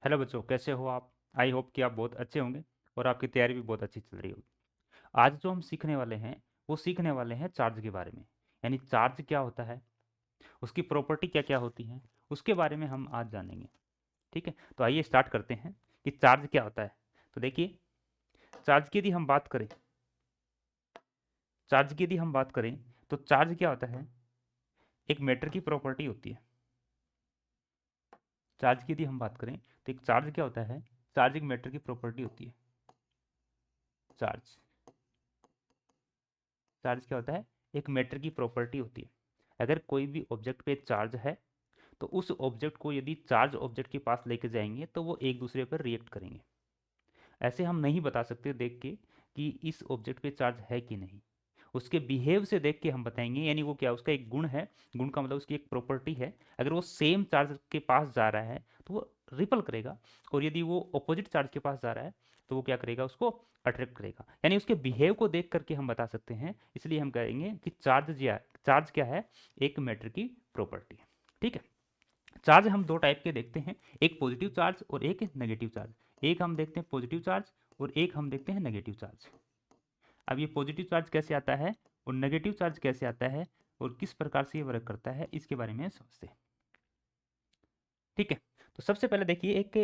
Hello बच्चों, कैसे हो आप? आई होप कि आप बहुत अच्छे होंगे और आपकी तैयारी भी बहुत अच्छी चल रही होगी। आज जो हम सीखने वाले हैं वो सीखने वाले हैं चार्ज के बारे में। यानी चार्ज क्या होता है, उसकी प्रॉपर्टी क्या क्या होती हैं, उसके बारे में हम आज जानेंगे। ठीक है, तो आइए स्टार्ट करते हैं कि चार्ज क्या होता है। तो देखिए, चार्ज की यदि हम बात करें चार्ज की यदि हम बात करें तो चार्ज क्या होता है, एक मैटर की प्रॉपर्टी होती है। चार्ज की यदि हम बात करें तो एक चार्ज क्या होता है, चार्ज एक मैटर की प्रॉपर्टी होती है। चार्ज चार्ज क्या होता है, एक मैटर की प्रॉपर्टी होती है। अगर कोई भी ऑब्जेक्ट पे चार्ज है तो उस ऑब्जेक्ट को यदि चार्ज ऑब्जेक्ट के पास लेके जाएंगे तो वो एक दूसरे पर रिएक्ट करेंगे। ऐसे हम नहीं बता सकते देख के कि इस ऑब्जेक्ट पे चार्ज है कि नहीं। उसके बिहेव से देख के हम बताएंगे, यानी वो क्या, उसका एक गुण है। गुण का मतलब उसकी एक प्रॉपर्टी है। अगर वो सेम चार्ज के पास जा रहा है तो वो रिपल करेगा, और यदि वो अपोजिट चार्ज के पास जा रहा है तो वो क्या करेगा, उसको अट्रैक्ट करेगा। यानी उसके बिहेव को देख करके हम बता सकते हैं। इसलिए हम कहेंगे कि चार्ज क्या है, एक मैटर की प्रॉपर्टी है। ठीक है, चार्ज हम दो टाइप के देखते हैं, एक पॉजिटिव चार्ज और एक नेगेटिव चार्ज। एक हम देखते हैं पॉजिटिव चार्ज और एक हम देखते हैं नेगेटिव चार्ज। अब ये पॉजिटिव चार्ज कैसे आता है और नेगेटिव चार्ज कैसे आता है और किस प्रकार से ये वर्क करता है, इसके बारे में समझते हैं। ठीक है, तो सबसे पहले देखिए, एक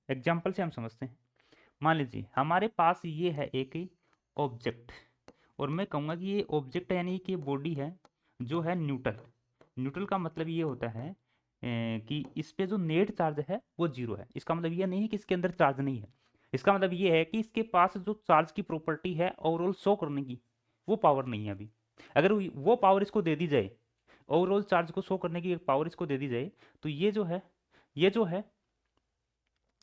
एग्जाम्पल से हम समझते हैं। मान लीजिए हमारे पास ये है एक ऑब्जेक्ट, और मैं कहूँगा कि ये ऑब्जेक्ट यानी कि बॉडी है जो है न्यूट्रल। न्यूट्रल का मतलब ये होता है कि इस पे जो नेट चार्ज है वो जीरो है। इसका मतलब ये नहीं है कि इसके अंदर चार्ज नहीं है। इसका मतलब ये है कि इसके पास जो चार्ज की प्रॉपर्टी है ओवरऑल शो करने की, वो पावर नहीं है अभी। अगर वो पावर इसको दे दी जाए, ओवरऑल चार्ज को शो करने की एक पावर इसको दे दी जाए, तो ये जो है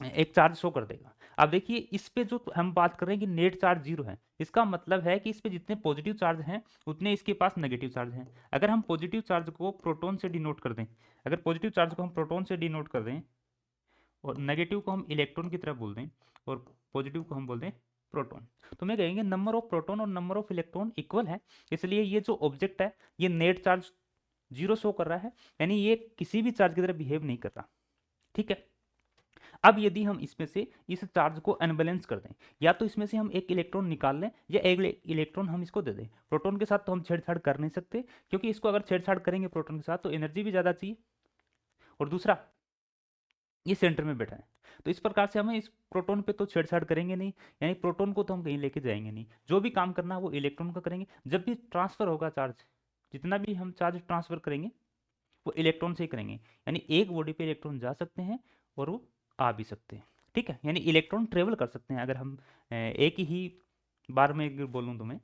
एक चार्ज शो कर देगा। अब देखिए, इस पे जो हम बात कर रहे हैं कि नेट चार्ज जीरो है, इसका मतलब है कि इस पे जितने पॉजिटिव चार्ज हैं उतने इसके पास नेगेटिव चार्ज हैं। अगर हम पॉजिटिव चार्ज को प्रोटॉन से डिनोट कर दें, अगर पॉजिटिव चार्ज को हम प्रोटॉन से डिनोट कर दें और नेगेटिव को हम इलेक्ट्रॉन की तरफ बोल दें और पॉजिटिव को हम बोल दें प्रोटॉन, तो मैं कहेंगे नंबर ऑफ प्रोटॉन और नंबर ऑफ इलेक्ट्रॉन इक्वल है। इसलिए ये जो ऑब्जेक्ट है ये नेट चार्ज जीरो शो कर रहा है, यानी ये किसी भी चार्ज की तरह बिहेव नहीं कर रहा। ठीक है, अब यदि हम इसमें से इस चार्ज को अनबैलेंस कर दें, या तो इसमें से हम एक इलेक्ट्रॉन निकाल लें या एक इलेक्ट्रॉन हम इसको दे दें। प्रोटॉन के साथ तो हम छेड़छाड़ कर नहीं सकते, क्योंकि इसको अगर छेड़छाड़ करेंगे प्रोटॉन के साथ तो एनर्जी भी ज़्यादा चाहिए, और दूसरा ये सेंटर में बैठा है। तो इस प्रकार से हमें इस प्रोटॉन पे तो छेड़छाड़ करेंगे नहीं, यानी प्रोटॉन को तो हम कहीं लेके जाएंगे नहीं। जो भी काम करना है वो इलेक्ट्रॉन का करेंगे। जब भी ट्रांसफर होगा चार्ज, जितना भी हम चार्ज ट्रांसफर करेंगे वो इलेक्ट्रॉन से ही करेंगे। यानी एक बॉडी पे इलेक्ट्रॉन जा सकते हैं और वो आ भी सकते हैं। ठीक है, यानी इलेक्ट्रॉन ट्रेवल कर सकते हैं। अगर हम एक ही बार में अगर बोलूँ तो मैं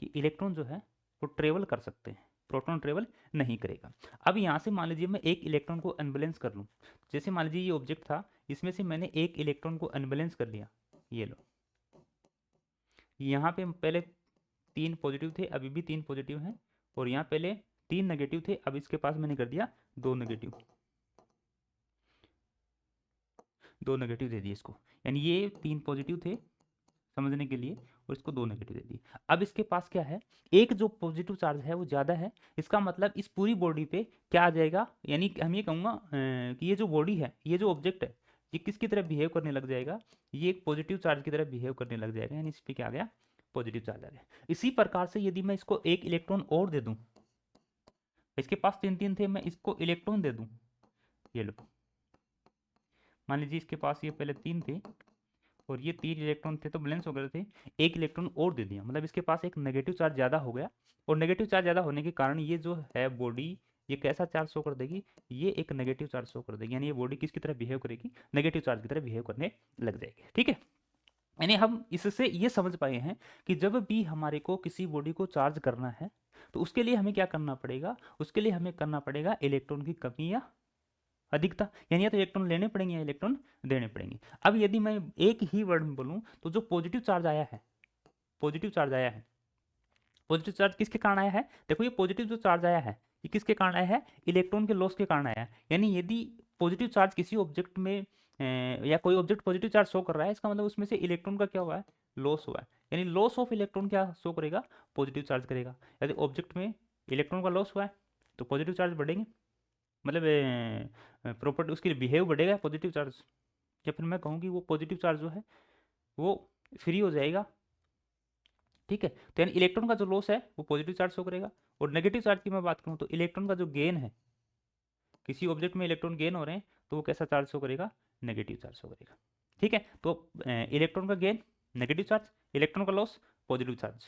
कि इलेक्ट्रॉन जो है वो ट्रेवल कर सकते हैं, प्रोटॉन ट्रेवल नहीं करेगा। अब यहाँ से मान लीजिए मैं एक इलेक्ट्रॉन को अनबैलेंस कर लूँ। जैसे मान लीजिए ये ऑब्जेक्ट था, इसमें से मैंने एक इलेक्ट्रॉन को अनबैलेंस कर लिया। ये लो, यहाँ पे पहले तीन पॉजिटिव थे, अभी भी तीन पॉजिटिव हैं, और यहाँ पहले तीन नेगेटिव थे, अब इसके पास मैंने कर दिया दो नेगेटिव। दो नेगेटिव दे दिए इसको, यानी ये तीन पॉजिटिव थे समझने के लिए, और इसको दो नेगेटिव दे दिए। अब इसके पास क्या है, एक जो पॉजिटिव चार्ज है वो ज़्यादा है। इसका मतलब इस पूरी बॉडी पे क्या आ जाएगा, यानी हम ये कहूँगा कि ये जो बॉडी है, ये जो ऑब्जेक्ट है, ये किसकी तरह बिहेव करने लग जाएगा, ये एक पॉजिटिव चार्ज की तरह बिहेव करने लग जाएगा। यानी इस पर क्या आ गया, पॉजिटिव चार्ज आ गया। इसी प्रकार से यदि मैं इसको एक इलेक्ट्रॉन और दे दूँ, इसके पास तीन तीन थे, मैं इसको इलेक्ट्रॉन दे दूँ, ये लो, मान लीजिए इसके पास ये पहले तीन थे और ये तीन इलेक्ट्रॉन थे तो बैलेंस हो गए थे। एक इलेक्ट्रॉन और दे दिया, मतलब इसके पास एक नेगेटिव चार्ज ज़्यादा हो गया, और नेगेटिव चार्ज ज़्यादा होने के कारण ये जो है बॉडी, ये कैसा चार्ज शो कर देगी, ये एक नेगेटिव चार्ज शो कर देगी। यानी ये बॉडी किसकी तरह बिहेव करेगी, नेगेटिव चार्ज की तरह बिहेव करने लग जाएगी। ठीक है, यानी हम इससे ये समझ पाए हैं कि जब भी हमारे को किसी बॉडी को चार्ज करना है तो उसके लिए हमें क्या करना पड़ेगा, उसके लिए हमें करना पड़ेगा इलेक्ट्रॉन की कमी या अधिकता। यानी या तो इलेक्ट्रॉन लेने पड़ेंगे या इलेक्ट्रॉन देने पड़ेंगे। अब यदि मैं एक ही वर्ड में बोलूं तो जो पॉजिटिव चार्ज आया है, पॉजिटिव चार्ज आया है, पॉजिटिव चार्ज किसके कारण आया है, देखो ये पॉजिटिव जो चार्ज आया है ये किसके कारण आया है, इलेक्ट्रॉन के लॉस के कारण आया है। यानी यदि पॉजिटिव चार्ज किसी ऑब्जेक्ट में या कोई ऑब्जेक्ट पॉजिटिव चार्ज शो कर रहा है, इसका मतलब उसमें से इलेक्ट्रॉन का क्या हुआ है, लॉस हुआ है। यानी लॉस ऑफ इलेक्ट्रॉन क्या शो करेगा, पॉजिटिव चार्ज करेगा। यदि ऑब्जेक्ट में इलेक्ट्रॉन का लॉस हुआ है तो पॉजिटिव चार्ज बढ़ेंगे। मतलब प्रॉपर्टी उसकी बिहेव बढ़ेगा पॉजिटिव चार्ज, या फिर मैं कहूँ कि वो पॉजिटिव चार्ज जो है वो फ्री हो जाएगा। ठीक है, तो यानी इलेक्ट्रॉन का जो लॉस है वो पॉजिटिव चार्ज शो करेगा। और नेगेटिव चार्ज की मैं बात करूँ तो इलेक्ट्रॉन का जो गेन है, किसी ऑब्जेक्ट में इलेक्ट्रॉन गेन हो रहे हैं तो वो कैसा चार्ज शो करेगा, नेगेटिव चार्ज शो करेगा। ठीक है, तो इलेक्ट्रॉन का गेन नेगेटिव चार्ज, इलेक्ट्रॉन का लॉस पॉजिटिव चार्ज।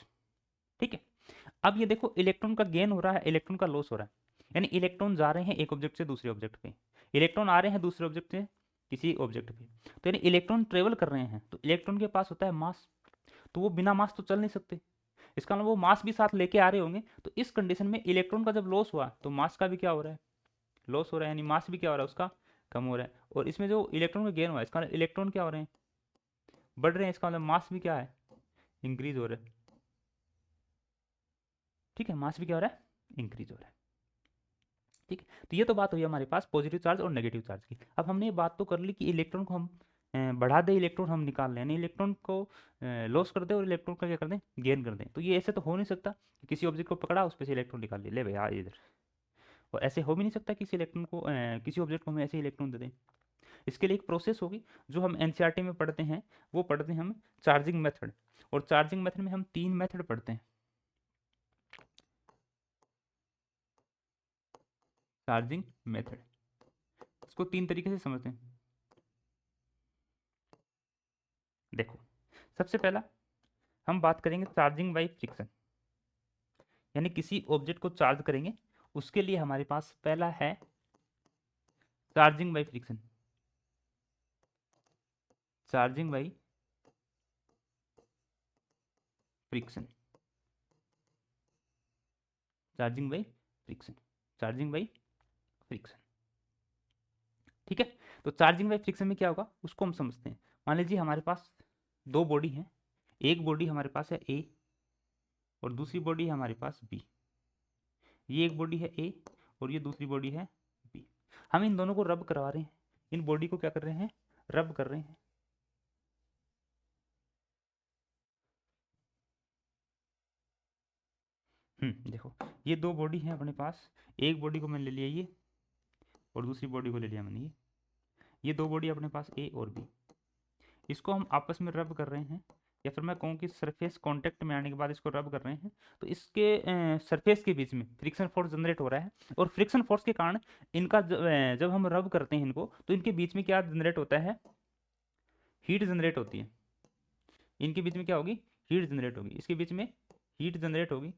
ठीक है, अब ये देखो इलेक्ट्रॉन का गेन हो रहा है, इलेक्ट्रॉन का लॉस हो रहा है, यानी इलेक्ट्रॉन जा रहे हैं एक ऑब्जेक्ट से दूसरे ऑब्जेक्ट पे, इलेक्ट्रॉन आ रहे हैं दूसरे ऑब्जेक्ट से किसी ऑब्जेक्ट पे, तो यानी इलेक्ट्रॉन ट्रेवल कर रहे हैं, तो इलेक्ट्रॉन के पास होता है मास, तो वो बिना मास तो चल नहीं सकते, इसका मतलब वो मास भी साथ लेके आ रहे होंगे। तो इस कंडीशन में इलेक्ट्रॉन का जब लॉस हुआ तो मास का भी क्या हो रहा है, लॉस हो रहा है, यानी मास भी क्या हो रहा है उसका, कम हो रहा है। और इसमें जो इलेक्ट्रॉन का गेन हुआ है, इसका मतलब इलेक्ट्रॉन क्या हो रहे हैं, बढ़ रहे हैं, इसका मतलब मास भी क्या है, इंक्रीज हो रहा है। ठीक है, मास भी क्या हो रहा है, इंक्रीज हो रहा है। ठीक है, तो ये तो बात हुई हमारे पास पॉजिटिव चार्ज और नेगेटिव चार्ज की। अब हमने ये बात तो कर ली कि इलेक्ट्रॉन को हम बढ़ा दें, इलेक्ट्रॉन हम निकाल लें, यानी इलेक्ट्रॉन को लॉस कर दें और इलेक्ट्रॉन का क्या कर दें, गेन कर दें। तो ये ऐसे तो हो नहीं सकता कि किसी ऑब्जेक्ट को पकड़ा उस पर से इलेक्ट्रॉन निकाल ले भाई आ इधर, और ऐसे हो भी नहीं सकता किसी इलेक्ट्रॉन को किसी ऑब्जेक्ट को हम ऐसे इलेक्ट्रॉन दे दें। इसके लिए एक प्रोसेस होगी जो हम एनसीईआरटी में पढ़ते हैं, वो पढ़ते हैं हम चार्जिंग मेथड। और चार्जिंग मेथड में हम 3 मेथड पढ़ते हैं। चार्जिंग मेथड, इसको 3 तरीके से समझते हैं। देखो, सबसे पहला हम बात करेंगे चार्जिंग बाई फ्रिक्शन, यानी किसी ऑब्जेक्ट को चार्ज करेंगे, उसके लिए हमारे पास पहला है charging by friction. Charging by friction, charging by friction, charging by friction. ठीक है, तो चार्जिंग बाई फ्रिक्शन में क्या होगा उसको हम समझते हैं। मान लीजिए हमारे पास 2 बॉडी हैं, एक बॉडी हमारे पास है ए और दूसरी बॉडी है हमारे पास बी। ये एक बॉडी है ए और ये दूसरी बॉडी है बी। हम इन दोनों को रब करवा रहे हैं, इन बॉडी को क्या कर रहे हैं, रब कर रहे हैं। देखो, ये 2 बॉडी हैं अपने पास, एक बॉडी को मैंने ले लिया ये और दूसरी बॉडी को ले लिया मैंने ये 2 बॉडी अपने पास ए और बी, इसको हम आपस में रब कर रहे हैं, या फिर मैं कहूँ कि सरफेस कांटेक्ट में आने के बाद इसको रब कर रहे हैं। तो इसके सरफेस के बीच में फ्रिक्शन फोर्स जनरेट हो रहा है, और फ्रिक्शन फोर्स के कारण इनका जब हम रब करते हैं इनको, तो इनके बीच में क्या जनरेट होता है, हीट जनरेट होती है। इनके बीच में क्या होगी, हीट जनरेट होगी, इसके बीच में हीट जनरेट होगी।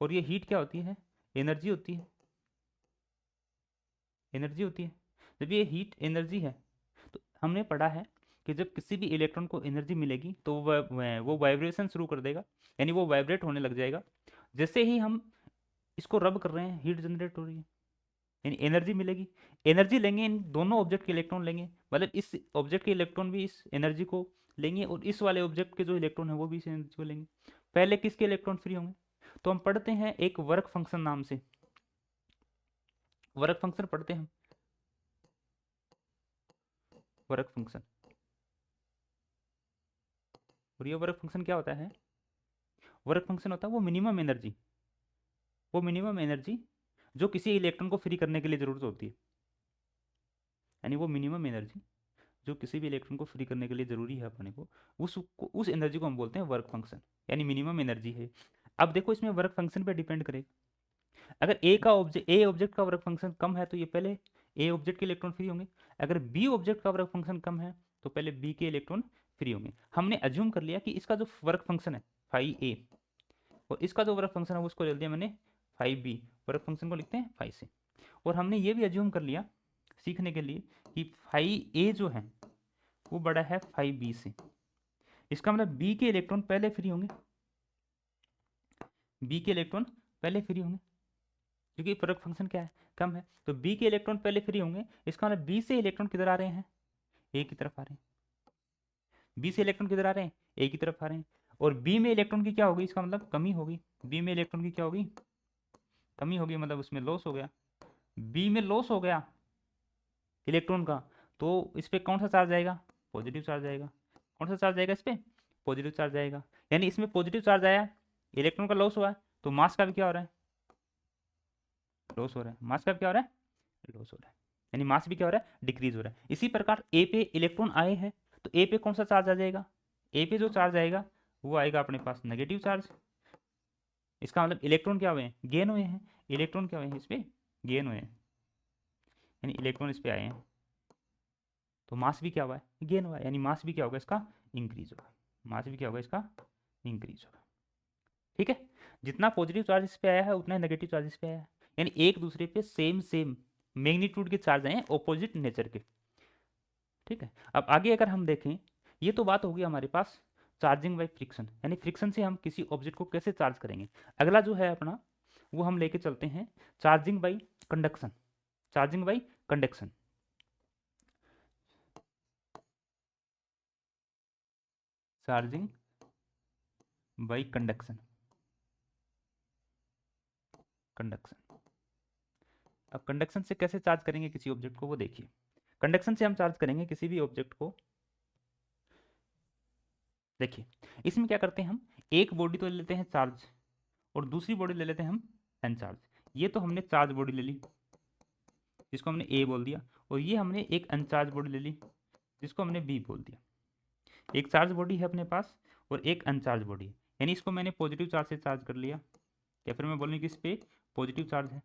और ये हीट क्या होती है, एनर्जी होती है, एनर्जी होती है। जब ये हीट एनर्जी है, तो हमने पढ़ा है कि जब किसी भी इलेक्ट्रॉन को एनर्जी मिलेगी तो वो वाइब्रेशन शुरू कर देगा, यानी वो वाइब्रेट होने लग जाएगा। जैसे ही हम इसको रब कर रहे हैं हीट जनरेट हो रही है, यानी एनर्जी मिलेगी। एनर्जी लेंगे, इन दोनों ऑब्जेक्ट के इलेक्ट्रॉन लेंगे, मतलब इस ऑब्जेक्ट के इलेक्ट्रॉन भी इस एनर्जी को लेंगे और इस वाले ऑब्जेक्ट के जो इलेक्ट्रॉन है वो भी इस एनर्जी को लेंगे। पहले किसके इलेक्ट्रॉन फ्री होंगे, तो हम पढ़ते हैं एक वर्क फंक्शन नाम से, वर्क फंक्शन पढ़ते हैं हम, वर्क फंक्शन। और ये वर्क फंक्शन क्या होता है, वर्क फंक्शन होता है वो मिनिमम एनर्जी, वो मिनिमम एनर्जी जो किसी इलेक्ट्रॉन को फ्री करने के लिए ज़रूरत होती है, यानी वो मिनिमम एनर्जी जो किसी भी इलेक्ट्रॉन को फ्री करने के लिए ज़रूरी है अपने को, उस एनर्जी को हम बोलते हैं वर्क फंक्शन, यानी मिनिमम एनर्जी है। अब देखो इसमें वर्क फंक्शन पे डिपेंड करेगा, अगर ए ऑब्जेक्ट का वर्क फंक्शन कम है तो ये पहले ए ऑब्जेक्ट के इलेक्ट्रॉन फ्री होंगे, अगर बी ऑब्जेक्ट का वर्क फंक्शन कम है तो पहले बी के इलेक्ट्रॉन फ्री होंगे। हमने अज्यूम कर लिया कि इसका जो वर्क फंक्शन है फाई ए, और इसका जो वर्क फंक्शन है उसको ले लिया मैंने फाइव बी, वर्क फंक्शन को लिखते हैं फाइव से। और हमने ये भी अज्यूम कर लिया सीखने के लिए कि फाइव ए जो है वो बड़ा है फाइव बी से, इसका मतलब बी के इलेक्ट्रॉन पहले फ्री होंगे, बी के इलेक्ट्रॉन पहले फ्री होंगे क्योंकि वर्क फंक्शन क्या है, कम है, तो बी के इलेक्ट्रॉन पहले फ्री होंगे। इसका मतलब बी से इलेक्ट्रॉन किधर आ रहे हैं, ए की तरफ आ रहे हैं, बी से इलेक्ट्रॉन किधर आ रहे हैं, ए की तरफ आ रहे हैं। और बी में इलेक्ट्रॉन की क्या होगी, इसका मतलब कमी होगी, बी में इलेक्ट्रॉन की क्या होगी, कमी होगी, मतलब उसमें लॉस हो गया, बी में लॉस हो गया इलेक्ट्रॉन का, तो इस पर कौन सा चार्ज आएगा, पॉजिटिव चार्ज आएगा। कौन सा चार्ज आएगा इस पर, पॉजिटिव चार्ज आएगा, यानी इसमें पॉजिटिव चार्ज आया, इलेक्ट्रॉन का लॉस हुआ है, तो मास का भी क्या हो रहा है, लॉस हो रहा है, मास का भी क्या हो रहा है, लॉस हो रहा है, यानी मास भी क्या हो रहा है, डिक्रीज हो रहा है। इसी प्रकार ए पे इलेक्ट्रॉन आए हैं, तो ए पे कौन सा चार्ज आ जाएगा, ए पे जो चार्ज आएगा वो आएगा अपने पास नेगेटिव चार्ज। इसका मतलब इलेक्ट्रॉन क्या हुए हैं, गेन हुए हैं, इलेक्ट्रॉन क्या हुए हैं इस पे, गेन हुए हैं, यानी इलेक्ट्रॉन इस पे आए हैं, तो मास भी क्या हुआ है, गेन हुआ है, यानी मास भी क्या होगा इसका, इंक्रीज होगा, मास भी क्या होगा इसका, इंक्रीज होगा। ठीक है, जितना पॉजिटिव चार्ज इस पे आया है उतना नेगेटिव चार्ज इस पे आया है, यानी एक दूसरे पे सेम सेम मैग्नीट्यूड के चार्ज आए हैं, ऑपोजिट नेचर के। ठीक है, अब आगे अगर हम देखें, ये तो बात होगी हमारे पास चार्जिंग बाई फ्रिक्शन, यानी फ्रिक्शन से हम किसी ऑब्जेक्ट को कैसे चार्ज करेंगे। अगला जो है अपना, वो हम लेके चलते हैं charging by conduction, charging by conduction, charging by conduction, conduction. अब कंडक्शन से कैसे चार्ज करेंगे किसी ऑब्जेक्ट को, वो देखिए। कंडक्शन से हम चार्ज करेंगे किसी भी ऑब्जेक्ट को, देखिए इसमें क्या करते हैं हम, एक बॉडी तो ले लेते हैं चार्ज, और दूसरी बॉडी ले लेते हैं हम अनचार्ज। ये तो हमने चार्ज बॉडी ले ली जिसको हमने ए बोल दिया, और ये हमने एक अनचार्ज बॉडी ले ली जिसको हमने बी बोल दिया। एक चार्ज बॉडी है अपने पास और एक अनचार्ज बॉडी है, यानी इसको मैंने पॉजिटिव चार्ज से चार्ज कर लिया, या फिर मैं बोलूँ कि इस पे पॉजिटिव चार्ज है,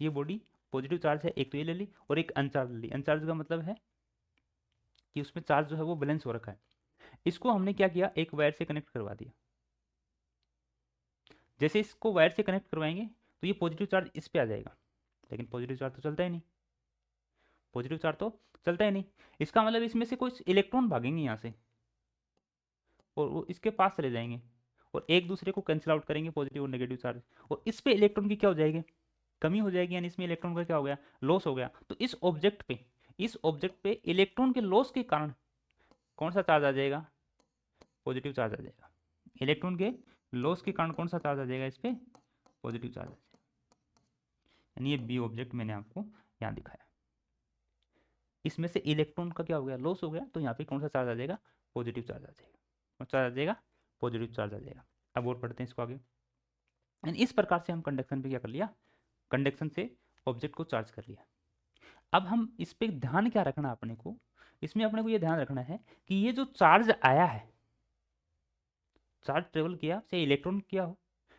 ये बॉडी पॉजिटिव चार्ज है, एक तो ये ले ली और एक अनचार्ज ले ली। अनचार्ज का मतलब है कि उसमें चार्ज जो है वो बैलेंस हो रखा है। इसको हमने क्या किया, एक वायर से कनेक्ट करवा दिया। जैसे इसको वायर से कनेक्ट करवाएंगे तो ये पॉजिटिव चार्ज इस पे आ जाएगा, लेकिन पॉजिटिव चार्ज तो चलता ही नहीं, पॉजिटिव चार्ज तो चलता ही नहीं। इसका मतलब इसमें से कुछ इलेक्ट्रॉन भागेंगे यहाँ से और वो इसके पास चले जाएंगे और एक दूसरे को कैंसिल आउट करेंगे, पॉजिटिव और नेगेटिव चार्ज, और इस पे इलेक्ट्रॉन की क्या हो जाएगी, कमी हो जाएगी, यानी इसमें इलेक्ट्रॉन का क्या हो गया, लॉस हो गया। तो इस ऑब्जेक्ट पे इलेक्ट्रॉन के लॉस के कारण कौन सा चार्ज आ जाएगा, पॉजिटिव चार्ज आ जाएगा। इलेक्ट्रॉन के लॉस के कारण कौन सा चार्ज आ जाएगा इस पे, पॉजिटिव चार्ज आ जाएगा। यानी ये बी ऑब्जेक्ट मैंने आपको यहाँ दिखाया, इसमें से इलेक्ट्रॉन का क्या हो गया, लॉस हो गया, तो यहाँ पे कौन सा चार्ज आ जाएगा, पॉजिटिव चार्ज आ जाएगा, कौन सा चार्ज आ जाएगा, पॉजिटिव चार्ज आ जाएगा। अब और पढ़ते हैं इसको आगे। एंड इस प्रकार से हम कंडक्शन पे क्या कर लिया, कंडक्शन से ऑब्जेक्ट को चार्ज कर लिया। अब हम इस पे ध्यान क्या रखना अपने को, इसमें अपने को ये ध्यान रखना है कि ये जो चार्ज आया है, चार्ज ट्रेवल किया, चाहे इलेक्ट्रॉन किया हो,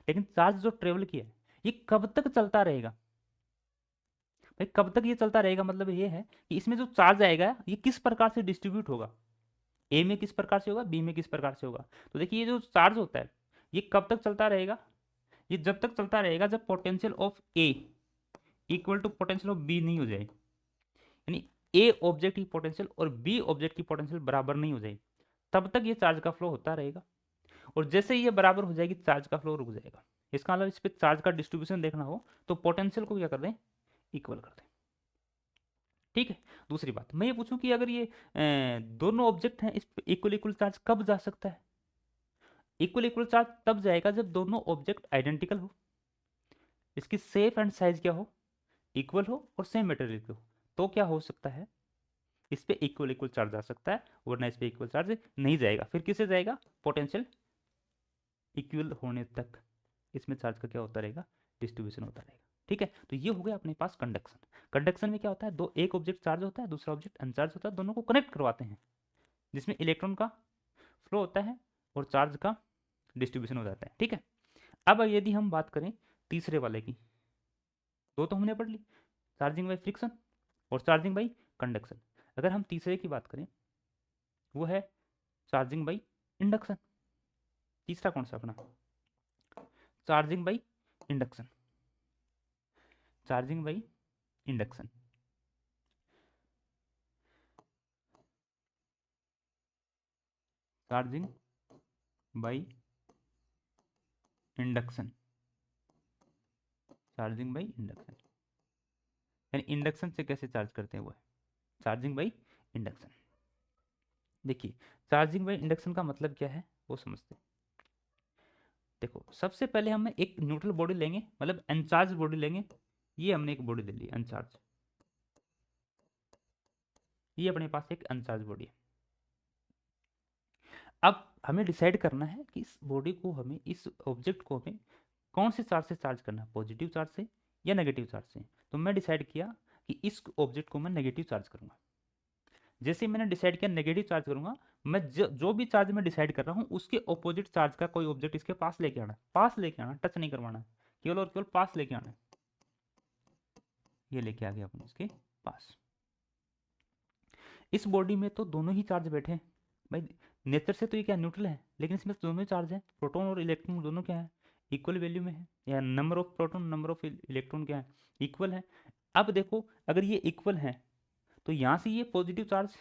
लेकिन चार्ज जो ट्रेवल किया ये कब तक चलता रहेगा। भाई कब तक ये चलता रहेगा, मतलब ये है कि इसमें जो चार्ज आएगा ये किस प्रकार से डिस्ट्रीब्यूट होगा, ए में किस प्रकार से होगा, बी में किस प्रकार से होगा। तो देखिए ये जो चार्ज होता है ये कब तक चलता रहेगा, ये जब तक चलता रहेगा जब potential of A equal to potential of B नहीं हो जाए, यानी ए ऑब्जेक्ट की पोटेंशियल और बी ऑब्जेक्ट की पोटेंशियल बराबर नहीं हो जाए, तब तक ये चार्ज का फ्लो होता रहेगा। और जैसे ही ये बराबर हो जाएगी चार्ज का फ्लो रुक जाएगा। इसका मतलब इस पर चार्ज का डिस्ट्रीब्यूशन देखना हो तो पोटेंशियल को क्या कर दें, इक्वल कर दें। ठीक है, दूसरी बात मैं ये पूछूं कि अगर ये दोनों ऑब्जेक्ट हैं, इस इक्वल इक्वल चार्ज कब जा सकता है, इक्वल इक्वल चार्ज तब जाएगा जब दोनों ऑब्जेक्ट आइडेंटिकल हो, इसकी शेप एंड साइज क्या हो, इक्वल हो और सेम मटेरियल की हो, तो क्या हो सकता है, इस पे इक्वल इक्वल चार्ज आ सकता है, वरना इस पे इक्वल चार्ज नहीं जाएगा। फिर किससे जाएगा, पोटेंशियल इक्वल होने तक इसमें चार्ज का क्या होता रहेगा, डिस्ट्रीब्यूशन होता रहेगा। ठीक है, तो ये हो गया अपने पास कंडक्शन। कंडक्शन में क्या होता है, दो एक ऑब्जेक्ट चार्ज होता है, दूसरा ऑब्जेक्ट अनचार्ज होता है, दोनों को कनेक्ट करवाते हैं, जिसमें इलेक्ट्रॉन का फ्लो होता है और चार्ज का डिस्ट्रीब्यूशन हो जाता है। ठीक है, अब यदि हम बात करें तीसरे वाले की, दो तो हमने पढ़ ली, चार्जिंग बाई फ्रिक्शन और चार्जिंग बाई कंडक्शन। अगर हम तीसरे की बात करें वो है चार्जिंग बाई इंडक्शन। तीसरा कौन सा अपना, charging by induction, charging by induction. Charging by induction, charging by induction, यानी इंडक्शन से कैसे चार्ज करते हैं वो है चार्जिंग बाई इंडक्शन। देखिए चार्जिंग बाई इंडक्शन का मतलब क्या है वो समझते हैं। देखो सबसे पहले हम एक न्यूट्रल बॉडी लेंगे, मतलब अनचार्ज बॉडी लेंगे, ये हमने एक बॉडी ले ली अनचार्ज, ये अपने पास एक अनचार्ज बॉडी है। अब हमें डिसाइड करना है कि इस बॉडी को हमें, इस ऑब्जेक्ट को हमें कौन से चार्ज से चार्ज करना है, पॉजिटिव चार्ज से या नेगेटिव चार्ज से। तो मैं डिसाइड किया कि इस ऑब्जेक्ट को मैं नेगेटिव चार्ज करूंगा। जैसे ही मैंने डिसाइड किया नेगेटिव चार्ज करूंगा, मैं जो भी चार्ज मैं डिसाइड कर रहा हूँ उसके ऑपोजिट चार्ज का कोई ऑब्जेक्ट इसके पास लेके आना है, पास लेके आना, टच नहीं करवाना है, केवल और केवल पास लेके आना है। ये लेके आ गया अपन इसके पास। इस बॉडी में तो दोनों ही चार्ज बैठे हैं भाई, नेचर से तो ये क्या न्यूट्रल है, लेकिन इसमें तो दोनों ही चार्ज है, प्रोटॉन और इलेक्ट्रॉन दोनों क्या है, इक्वल वैल्यू में है, या number of proton number of electron क्या है, इक्वल है। अब देखो अगर ये इक्वल है तो यहाँ से ये पॉजिटिव चार्ज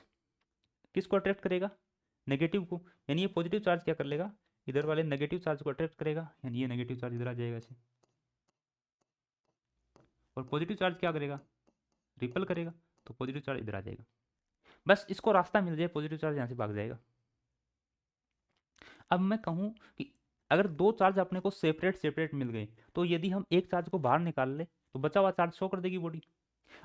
किसको अट्रैक्ट करेगा, नेगेटिव को, यानी ये पॉजिटिव चार्ज क्या कर लेगा, इधर वाले नेगेटिव चार्ज को अट्रैक्ट करेगा, यानी ये नेगेटिव चार्ज इधर आ जाएगा ऐसे, और पॉजिटिव चार्ज क्या करेगा, रिपल करेगा, तो पॉजिटिव चार्ज इधर आ जाएगा। बस इसको रास्ता मिल जाए, पॉजिटिव चार्ज यहाँ से भाग जाएगा। अब मैं कहूँ कि अगर दो चार्ज अपने को सेपरेट सेपरेट मिल गए, तो यदि हम एक चार्ज को बाहर निकाल ले तो बचा हुआ चार्ज शो कर देगी बॉडी।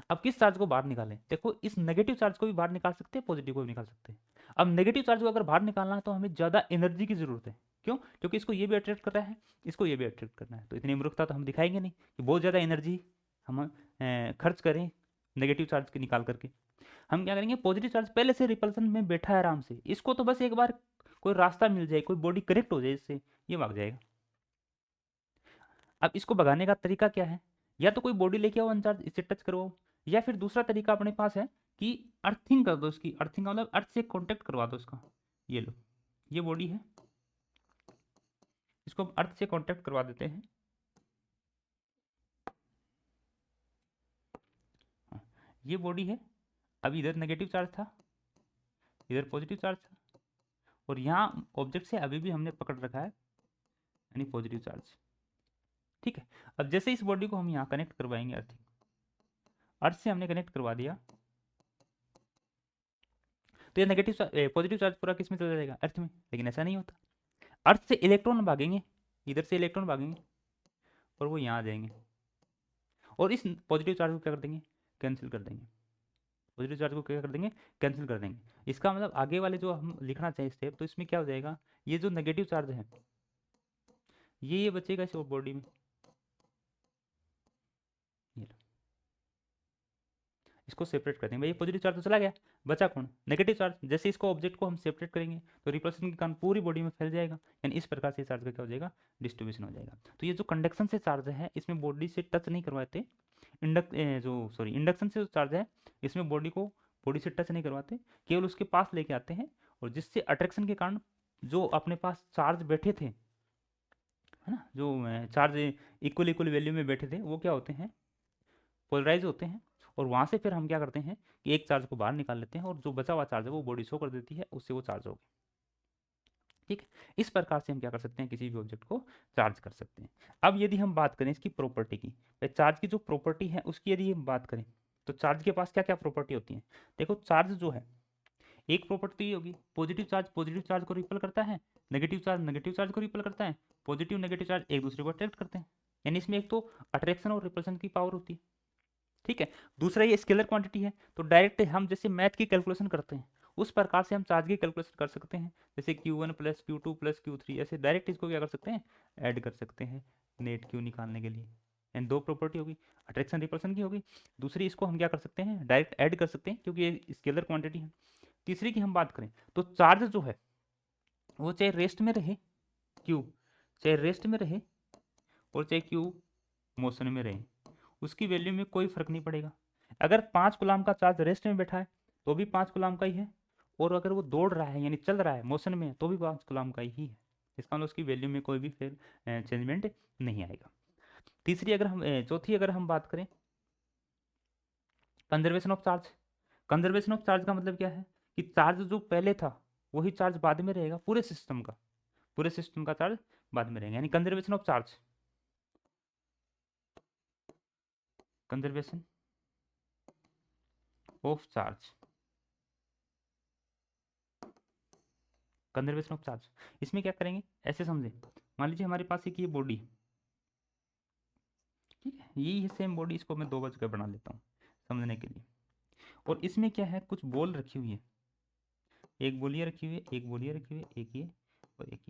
अब किस चार्ज को बाहर निकालें, देखो इस नेगेटिव चार्ज को भी बाहर निकाल सकते हैं, पॉजिटिव को भी निकाल सकते हैं। अब नेगेटिव चार्ज को अगर बाहर निकालना है तो हमें ज़्यादा एनर्जी की जरूरत है। क्यों, क्योंकि इसको ये भी अट्रैक्ट कर रहा है, इसको ये भी अट्रैक्ट करना है, तो इतनी मूर्खता तो हम दिखाएंगे नहीं कि बहुत ज़्यादा एनर्जी हम खर्च करें नेगेटिव चार्ज के निकाल करके। हम क्या करेंगे, पॉजिटिव चार्ज पहले से रिपल्सन में बैठा है आराम से, इसको तो बस एक बार कोई रास्ता मिल जाए, कोई बॉडी कनेक्ट हो जाए इससे, ये भाग जाएगा। अब इसको भगाने का तरीका क्या है, या तो कोई बॉडी लेके आओ अनचार्ज, इससे टच करवाओ, या फिर दूसरा तरीका अपने पास है कि अर्थिंग कर दो इसकी, अर्थिंग का मतलब अर्थ से कॉन्टेक्ट करवा दो इसका। ये लो, ये बॉडी है, इसको हम अर्थ से कॉन्टेक्ट करवा देते हैं। हाँ, ये बॉडी है, अभी इधर नेगेटिव चार्ज था, इधर पॉजिटिव चार्ज था, और यहाँ ऑब्जेक्ट से अभी भी हमने पकड़ रखा है यानी पॉजिटिव चार्ज। ठीक है, अब जैसे इस बॉडी को हम यहाँ कनेक्ट करवाएंगे अर्थिंग, अर्थ से हमने कनेक्ट करवा दिया, तो ये नेगेटिव पॉजिटिव चार्ज पूरा किस में चला जाएगा, अर्थ में, लेकिन ऐसा नहीं होता। अर्थ से इलेक्ट्रॉन भागेंगे, इधर से इलेक्ट्रॉन भागेंगे और वो यहाँ आ जाएंगे, और इस पॉजिटिव चार्ज को क्या कर देंगे, कैंसिल कर देंगे, पॉजिटिव चार्ज को क्या कर देंगे, कैंसिल कर देंगे। इसका मतलब आगे वाले जो हम लिखना चाहिए स्टेप, तो इसमें क्या हो जाएगा, ये जो नेगेटिव चार्ज है ये बचेगा इस बॉडी में, ये लो। इसको सेपरेट कर देंगे भाई, ये पॉजिटिव चार्ज तो चला गया, बचा कौन, नेगेटिव चार्ज। जैसे इसको ऑब्जेक्ट को हम सेपरेट करेंगे तो रिपल्सन के कारण पूरी बॉडी में फैल जाएगा, यानी इस प्रकार से चार्ज का क्या हो जाएगा, डिस्ट्रीब्यूशन हो जाएगा। तो ये जो कंडक्शन से चार्ज है इसमें बॉडी से टच नहीं करवाते, इंडक्शन से जो चार्ज है इसमें बॉडी से टच नहीं करवाते, केवल उसके पास लेके आते हैं, और जिससे अट्रैक्शन के कारण जो अपने पास चार्ज बैठे थे, है ना, जो चार्ज इक्वल इक्वल वैल्यू में बैठे थे, वो क्या होते हैं, पोलराइज होते हैं, और वहाँ से फिर हम क्या करते हैं कि एक चार्ज को बाहर निकाल लेते हैं, और जो बचा हुआ चार्ज है वो बॉडी शो कर देती है, उससे वो चार्ज हो गया। ठीक है, इस प्रकार से हम क्या कर सकते हैं, किसी भी ऑब्जेक्ट को चार्ज कर सकते हैं। अब यदि हम बात करें इसकी प्रॉपर्टी की, चार्ज की जो प्रॉपर्टी है उसकी यदि हम बात करें, तो चार्ज के पास क्या क्या प्रॉपर्टी होती है। देखो चार्ज जो है, एक प्रॉपर्टी ये होगी, पॉजिटिव चार्ज को रिपल करता है, नेगेटिव चार्ज को रिपल करता है, पॉजिटिव नेगेटिव चार्ज एक दूसरे को अट्रैक्ट करते हैं, यानी इसमें एक तो अट्रैक्शन और रिपल्शन की पावर होती है। ठीक है, दूसरा ये स्केलर क्वांटिटी है, तो डायरेक्ट हम जैसे मैथ की कैलकुलेशन करते हैं उस प्रकार से हम चार्ज की कैलकुलेशन कर सकते हैं, जैसे Q1 plus Q2 plus Q3, ऐसे डायरेक्ट इसको क्या कर सकते हैं, ऐड कर सकते हैं नेट क्यू निकालने के लिए। एंड दो प्रॉपर्टी होगी, अट्रैक्शन रिपल्सन की होगी, दूसरी इसको हम क्या कर सकते हैं, डायरेक्ट ऐड कर सकते हैं क्योंकि ये स्केलर क्वांटिटी है। तीसरी की हम बात करें तो चार्ज जो है वो चाहे रेस्ट में रहे, क्यू चाहे रेस्ट में रहे और चाहे क्यू मोशन में रहे, उसकी वैल्यू में कोई फर्क नहीं पड़ेगा। अगर 5 कूलम का चार्ज रेस्ट में बैठा है तो भी 5 कूलम का ही है, और अगर वो दौड़ रहा है यानी चल रहा है मोशन में तो भी 5 कूलम का ही है। इसका मतलब उसकी वैल्यू में कोई भी फिर चेंजमेंट नहीं आएगा। चौथी अगर हम बात करें conservation of charge, conservation of charge का मतलब क्या है कि चार्ज जो पहले था वही चार्ज बाद में रहेगा, पूरे सिस्टम का चार्ज बाद में रहेगा, यानी conservation of charge, conservation of charge, conservation of charge. इसमें क्या करेंगे, ऐसे समझे, मान लीजिए हमारे पास एक ये बॉडी, ठीक है, यही है सेम बॉडी, इसको मैं दो जगह बना लेता हूँ समझने के लिए। और इसमें क्या है, कुछ बॉल रखी हुई है, एक बॉल ये रखी हुई है, एक बॉल ये रखी हुई है, एक ये और एक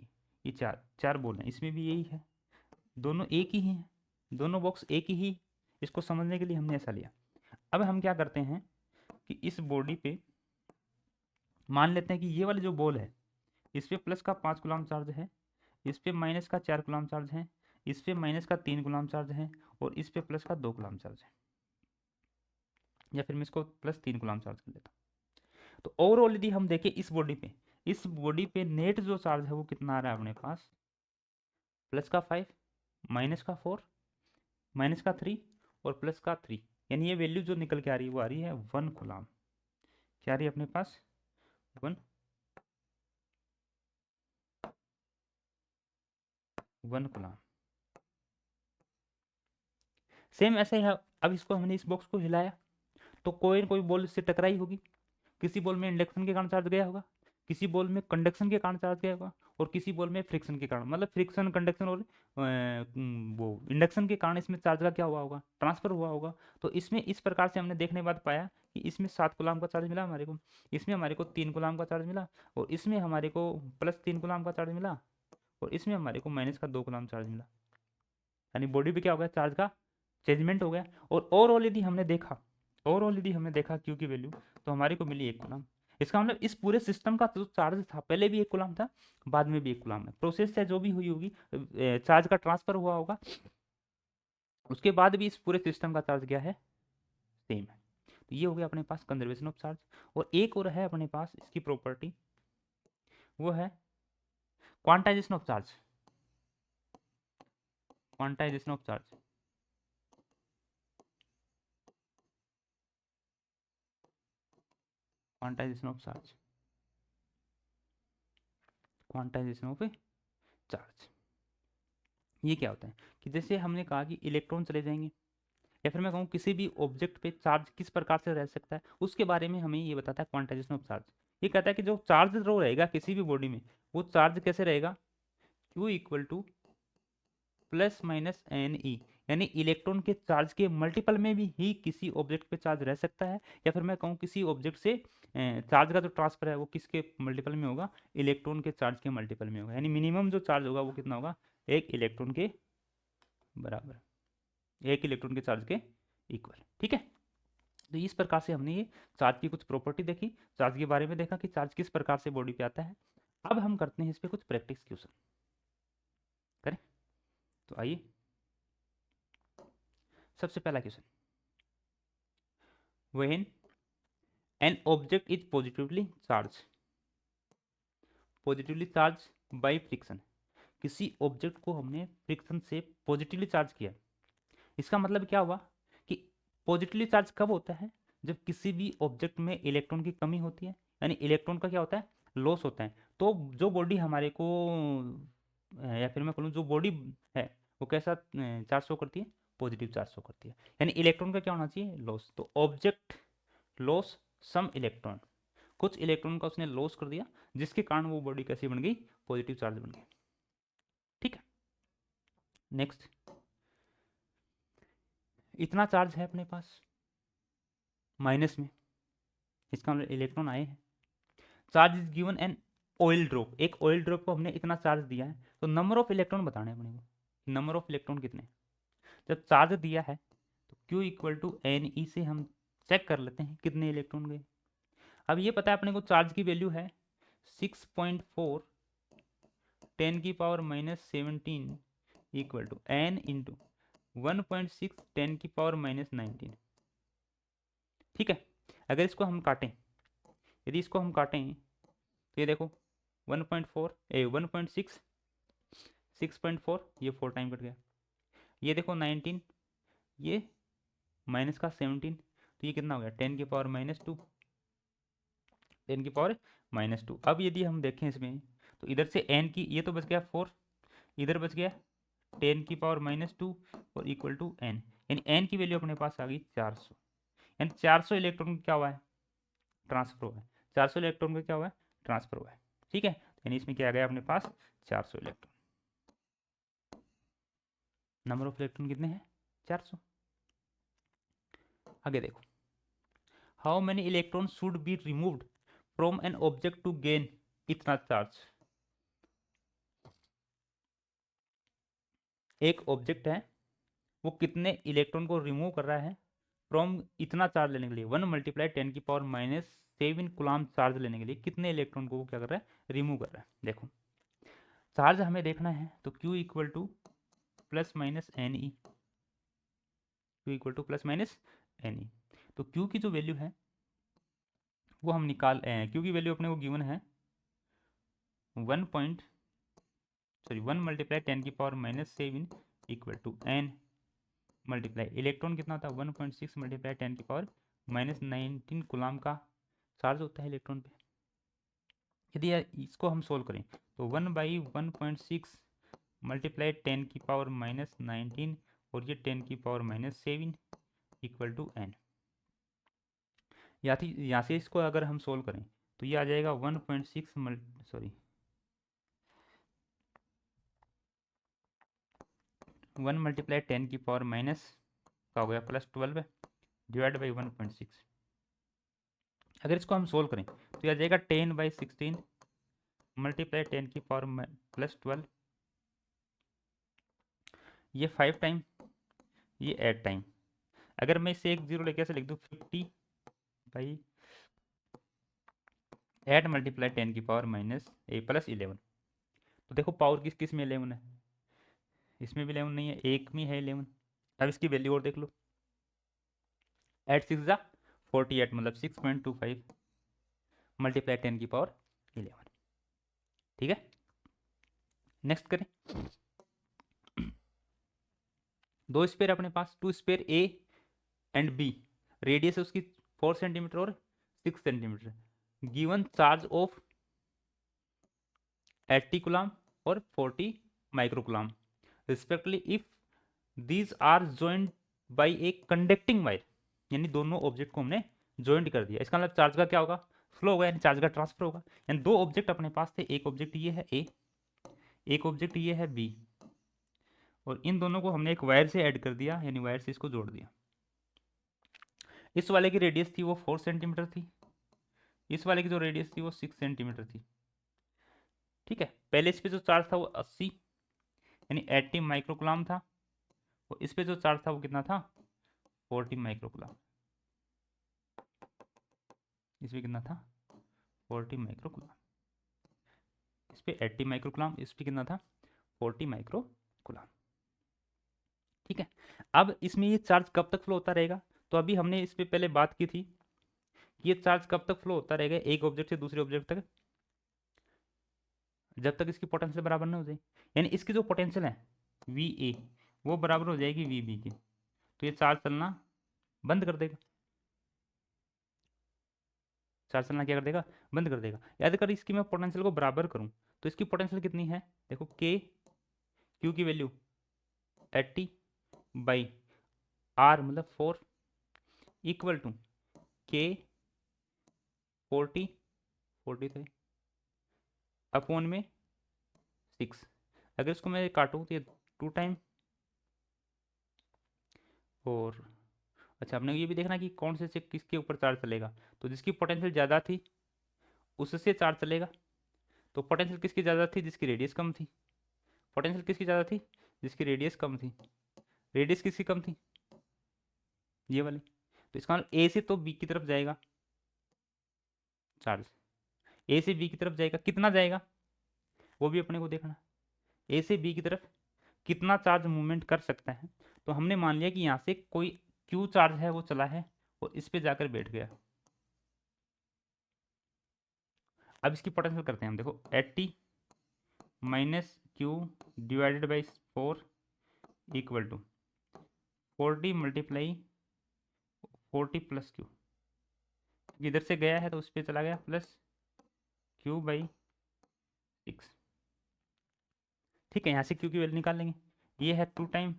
ये चार चार बॉल हैं, इसमें भी यही है, दोनों एक ही हैं, दोनों बॉक्स एक ही इसको समझने के लिए हमने ऐसा लिया। अब हम क्या करते हैं कि इस बॉडी पे मान लेते हैं कि ये वाली जो बॉल है इस पे प्लस का 5 कूलम चार्ज है, इस पे माइनस का 4 कूलम चार्ज है, इस पे माइनस का 3 कूलम चार्ज है और इस पे प्लस का 2 कूलम चार्ज है, या फिर मैं इसको प्लस 3 कूलम चार्ज कर लेता हूँ। तो ओवरऑल यदि हम देखें इस बॉडी पे नेट जो चार्ज है वो कितना आ रहा है अपने पास, प्लस का 5, माइनस का 4, माइनस का 3 और प्लस का 3, यानी ये वैल्यू जो निकल के आ रही है वो आ रही है 1 कूलम। क्या आ रही है अपने पास 1 कूलम। सेम ऐसे ही है। अब इसको हमने इस बॉक्स को हिलाया तो कोई न कोई बॉल इससे टकराई होगी, किसी बॉल में इंडक्शन के कारण चार्ज गया होगा, किसी बॉल में कंडक्शन के कारण चार्ज गया होगा और किसी बॉल में फ्रिक्शन के कारण, मतलब फ्रिक्शन कंडक्शन और वो इंडक्शन के कारण इसमें चार्ज का क्या हुआ होगा, ट्रांसफर हुआ होगा। तो इसमें इस प्रकार से हमने देखने के बाद पाया कि इसमें 7 कूलम का चार्ज मिला हमारे को, इसमें हमारे को 3 कूलम का चार्ज मिला और इसमें हमारे को प्लस 3 कूलम का चार्ज मिला और इसमें हमारे को माइनस का 2 कूलम चार्ज मिला। यानी बॉडी पे क्या हो गया, चार्ज का चेंजमेंट हो गया। और ओवरऑल यदि हमने देखा क्यू की वैल्यू तो हमारे को मिली 1 कूलम। इसका मतलब इस पूरे सिस्टम का जो चार्ज था पहले भी 1 कूलम था, बाद में भी 1 कूलम है। प्रोसेस से जो भी हुई होगी, चार्ज का ट्रांसफर हुआ होगा, उसके बाद भी इस पूरे सिस्टम का चार्ज क्या है, सेम है। तो ये हो गया अपने पास कंजर्वेशन ऑफ चार्ज। और एक और है अपने पास इसकी प्रॉपर्टी, वो है quantization of charge. Quantization of charge, quantization of charge, quantization of charge. ये क्या होता है कि जैसे हमने कहा कि इलेक्ट्रॉन चले जाएंगे, या फिर मैं कहूँ किसी भी ऑब्जेक्ट पे चार्ज किस प्रकार से रह सकता है, उसके बारे में हमें ये बताता है क्वांटाइजेशन ऑफ चार्ज। ये कहता है कि जो चार्ज रो रहेगा किसी भी बॉडी में, वो चार्ज कैसे रहेगा, Q equal to plus minus n e, यानी इलेक्ट्रॉन के चार्ज के मल्टीपल में भी ही किसी ऑब्जेक्ट पे चार्ज रह सकता है। या फिर मैं कहूँ किसी ऑब्जेक्ट से चार्ज का जो ट्रांसफर है वो किसके मल्टीपल में होगा, इलेक्ट्रॉन के चार्ज के मल्टीपल में होगा। यानी मिनिमम जो चार्ज होगा वो कितना होगा, एक इलेक्ट्रॉन के बराबर, एक इलेक्ट्रॉन के चार्ज के इक्वल। ठीक है। तो इस प्रकार से हमने ये चार्ज की कुछ प्रॉपर्टी देखी, चार्ज के बारे में देखा कि चार्ज किस प्रकार से बॉडी पे आता है। अब हम करते हैं इस पे कुछ प्रैक्टिस क्वेश्चन, करें। तो आइए, सबसे पहला question, when an object is positively charge by friction, किसी ऑब्जेक्ट को हमने फ्रिक्शन से पॉजिटिवली चार्ज किया। इसका मतलब क्या हुआ कि पॉजिटिवली चार्ज कब होता है, जब किसी भी ऑब्जेक्ट में इलेक्ट्रॉन की कमी होती है, यानी इलेक्ट्रॉन का क्या होता है, लॉस होता है। तो जो बॉडी हमारे को या फिर मैं बोलूँ जो बॉडी है वो कैसा चार्ज शो करती है, पॉजिटिव चार्ज शो करती है। यानी इलेक्ट्रॉन का क्या होना चाहिए, लॉस। तो ऑब्जेक्ट लॉस सम इलेक्ट्रॉन, कुछ इलेक्ट्रॉन का उसने लॉस कर दिया, जिसके कारण वो बॉडी कैसी बन गई, पॉजिटिव चार्ज बन गई। ठीक है। नेक्स्ट, इतना चार्ज है अपने पास माइनस में, इसका मतलब इलेक्ट्रॉन आए हैं। Charge is given an oil drop, एक ऑयल ड्रॉप को हमने इतना चार्ज दिया है, तो नंबर ऑफ इलेक्ट्रॉन बताने अपने को, नंबर ऑफ इलेक्ट्रॉन कितने। जब चार्ज दिया है तो Q equal to n e से हम चेक कर लेते हैं कितने इलेक्ट्रॉन गए। अब ये पता है अपने को चार्ज की वैल्यू है 6.4 10 की power minus 17 equal to n into 1.6 10 की पावर माइनस 19। ठीक है। अगर इसको हम काटें, यदि इसको हम काटें तो ये देखो 1.4 1.6 6.4, ये 4 टाइम कट गया। ये देखो 19, ये माइनस का 17, तो ये कितना हो गया 10 की पावर माइनस 2, 10 की पावर माइनस 2। अब यदि हम देखें इसमें तो इधर से n की, ये तो बच गया 4, इधर बच गया 10 की पावर माइनस 2 और इक्वल टू n, यानी n की वैल्यू अपने पास आ गई 400। यानी 400 इलेक्ट्रॉन क्या हुआ है, ट्रांसफर हुआ है। 400 इलेक्ट्रॉन का क्या हुआ है, ट्रांसफर हुआ है। ठीक है। यानी इसमें क्या आ गया अपने पास 400 इलेक्ट्रॉन। नंबर ऑफ इलेक्ट्रॉन कितने हैं, 400। आगे देखो, how many electron should be removed from an object to gain इतना चार्ज। एक ऑब्जेक्ट है वो कितने इलेक्ट्रॉन को रिमूव कर रहा है फ्रॉम इतना चार्ज लेने के लिए, 1 मल्टीप्लाई 10⁻⁷ कूलाम चार्ज लेने के लिए कितने इलेक्ट्रॉन को वो क्या कर रहा है, रिमूव कर रहा है। देखो चार्ज हमें देखना है तो Q equal to plus minus n e, Q equal to plus minus n e. तो Q की जो वैल्यू है वो हम निकाल Q की वैल्यू अपने को गिवन है 1 multiply 10⁻⁷ equal to n multiply electron कितना होता है 1.6 मल्टीप्लाई 10⁻⁻19 कूलाम का चार्ज होता है इलेक्ट्रॉन पे। यदि इसको हम सोल्व करें तो 1/1.6 मल्टीप्लाई 10⁻⁻19 और ये 10⁻⁷ इक्वल टू एन। यहाँ से इसको अगर हम सोल्व करें तो ये आ जाएगा 1 मल्टीप्लाई 10⁻⁻ का हो गया +12 डिवाइड बाई 1.6। अगर इसको हम सोल्व करें तो ये आ जाएगा 10/16 मल्टीप्लाई 10⁻+12, ये 5 टाइम, ये 8 टाइम। अगर मैं इसे एक जीरो लेके ऐसे लिख दूँ 50/8 मल्टीप्लाई 10⁻⁻+11। तो देखो पावर किस किस में 11 है, इसमें भी 11 नहीं है, एक में है 11। अब इसकी वैल्यू और देख लो, 8 6 जा 48 मतलब 6.25 मल्टीप्लाई 10⁻11। ठीक है, नेक्स्ट करें। दो स्पेयर अपने पास, 2 sphere A and B, radius है उसकी 4 सेंटीमीटर और 6 centimetre, given charge of 80 coulomb और 40 microcoulomb respectively if these are joined by a conducting wire. यानी दोनों ऑब्जेक्ट को हमने ज्वाइंट कर दिया, इसका मतलब चार्ज का क्या होगा, फ्लो होगा, यानी चार्ज का ट्रांसफर होगा। यानी दो ऑब्जेक्ट अपने पास थे, एक ऑब्जेक्ट ये है ए, एक ऑब्जेक्ट ये है बी, और इन दोनों को हमने एक वायर से ऐड कर दिया, यानी वायर से इसको जोड़ दिया। इस वाले की रेडियस थी वो 4 सेंटीमीटर थी, इस वाले की जो रेडियस थी वो 6 सेंटीमीटर थी। ठीक है, पहले इस पे जो चार्ज था वो 80 यानी 80 माइक्रोकूलाम था, और इस पे जो चार्ज था वो कितना था 40 माइक्रोकूलाम। इस पे कितना था 40 माइक्रोकूलाम, इस पे 80 माइक्रोकूलाम, इस पे कितना था 40 माइक्रोकूलाम। ठीक है, अब इसमें ये चार्ज कब तक फ्लो होता रहेगा, तो अभी हमने इस पे पहले बात की थी कि ये चार्ज कब तक फ्लो होता रहेगा एक ऑब्जेक्ट से दूसरे ऑब्जेक्ट तक, जब तक इसकी पोटेंशियल बराबर ना हो जाए। यानी इसकी जो पोटेंशियल है वी ए वो बराबर हो जाएगी वी बी की, तो ये चार्ज चलना बंद कर देगा, चार्ज चलना क्या कर देगा, बंद कर देगा। याद कर इसकी मैं पोटेंशियल को बराबर करूं तो इसकी पोटेंशियल कितनी है, देखो के क्यू की वैल्यू 80/r मतलब 4 इक्वल टू के 40 थे अपॉन में 6। अगर इसको मैं काटूँ तो ये 2 टाइम, और अच्छा आपने ये भी देखना कि कौन से किसके ऊपर चार्ज चलेगा, तो जिसकी पोटेंशियल ज़्यादा थी उससे चार्ज चलेगा। तो पोटेंशियल किसकी ज़्यादा थी, जिसकी रेडियस कम थी, पोटेंशियल किसकी ज़्यादा थी, जिसकी रेडियस कम थी, रेडियस किसकी कम थी, ये वाली। तो इसका मतलब ए से तो बी की तरफ जाएगा चार्ज, ए से बी की तरफ जाएगा, कितना जाएगा वो भी अपने को देखना, ए से बी की तरफ कितना चार्ज मूवमेंट कर सकता है। तो हमने मान लिया कि यहाँ से कोई क्यू चार्ज है वो चला है और इस पे जाकर बैठ गया। अब इसकी पोटेंशियल करते हैं हम, देखो 80 minus Q divided by 4 equal to 40 multiply 40 plus Q, इधर से गया है तो उस पर चला गया प्लस क्यू बाई 6। ठीक है, यहाँ से क्यू की वैल्यू निकाल लेंगे, ये है 2 टाइम,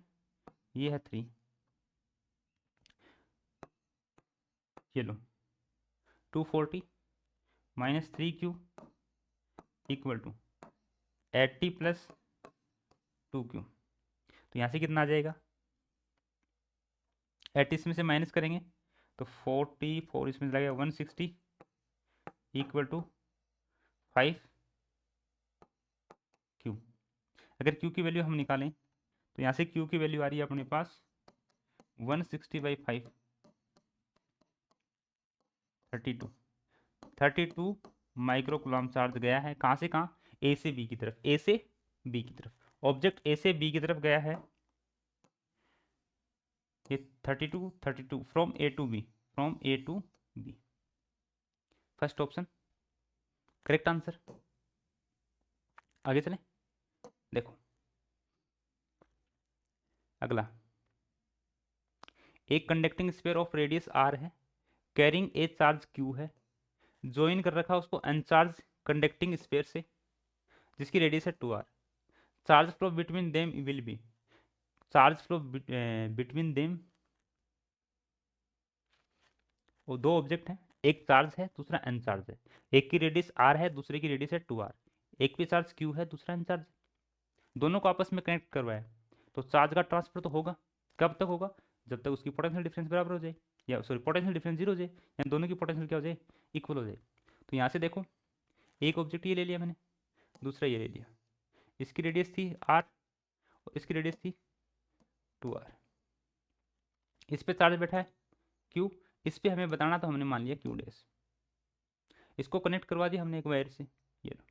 ये है 3, ये लो 240 minus 3Q equal to 80 plus 2Q। तो यहाँ से कितना आ जाएगा, 80 इसमें से माइनस करेंगे तो 44 इसमें से लगेगा 160 इक्वल टू 5Q। अगर Q की वैल्यू हम निकालें तो यहाँ से Q की वैल्यू आ रही है अपने पास 160/5 32 माइक्रो कूलम चार्ज गया है। कहाँ से कहाँ? ए से बी की तरफ, ए से बी की तरफ। ऑब्जेक्ट ए से बी की तरफ गया है, ये 32 from A to B, from A to B. First option correct answer. आगे चलें, देखो अगला, एक conducting sphere of radius R है, कैरिंग ए चार्ज क्यू है, ज्वाइन कर रखा उसको अनचार्ज कंडक्टिंग स्फीयर से जिसकी रेडियस है 2r। Charge flow between them will be, charge flow between them, वो दो ऑब्जेक्ट हैं, एक चार्ज है दूसरा अनचार्ज है, एक की रेडियस r है दूसरे की रेडियस है 2r, एक पे चार्ज q है दूसरा अनचार्ज, दोनों को आपस में कनेक्ट करवाया, तो चार्ज का ट्रांसफर तो होगा। कब तक होगा? जब तक उसकी पोटेंशियल डिफरेंस बराबर हो जाए, या सॉरी पोटेंशियल डिफरेंस जीरो हो जाए, या दोनों की पोटेंशियल क्या हो जाए? इक्वल हो जाए। तो यहाँ से देखो, एक ऑब्जेक्ट ये ले लिया मैंने, दूसरा ये ले लिया, इसकी रेडियस थी r और इसकी रेडियस थी 2r, इस पे चार्ज बैठा है q, इस पे हमें बताना तो हमने मान लिया q डैश, इसको कनेक्ट करवा दिया हमने एक वायर से, ये लो।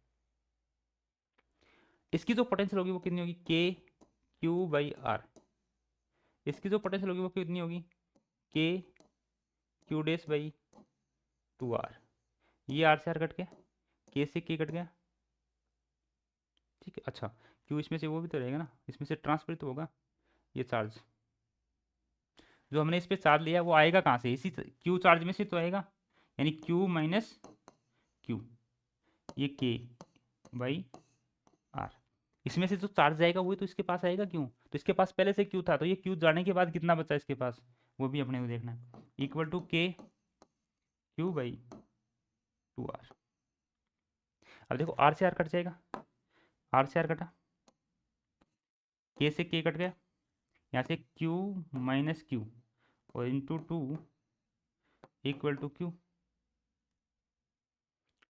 इसकी जो पोटेंशियल होगी वो कितनी होगी? के क्यू बाई आर। इसकी जो पोटेंशियल होगी वो कितनी होगी? के क्यू डैश बाई 2r। ये आर से आर कट गया, के से के कट गया, ठीक है। अच्छा, क्यू इसमें से वो भी तो रहेगा ना, इसमें से ट्रांसफर तो होगा, ये चार्ज जो हमने इस पे चार्ज लिया वो आएगा कहाँ से? इसी क्यू चार्ज में से तो आएगा, यानी क्यू माइनस क्यू, ये के बाई आर। इसमें से जो चार्ज जाएगा वही तो इसके पास आएगा, क्यों? तो इसके पास पहले से क्यू था, तो ये क्यू जाने के बाद कितना बचा इसके पास, वो भी अपने को देखना है। इक्वल टू के क्यू बाई 2r। अब देखो आर से आर कट जाएगा, आर से आर कटा, के से के कट गया, यहाँ से क्यू माइनस क्यू और इंटू 2 इक्वल टू क्यू,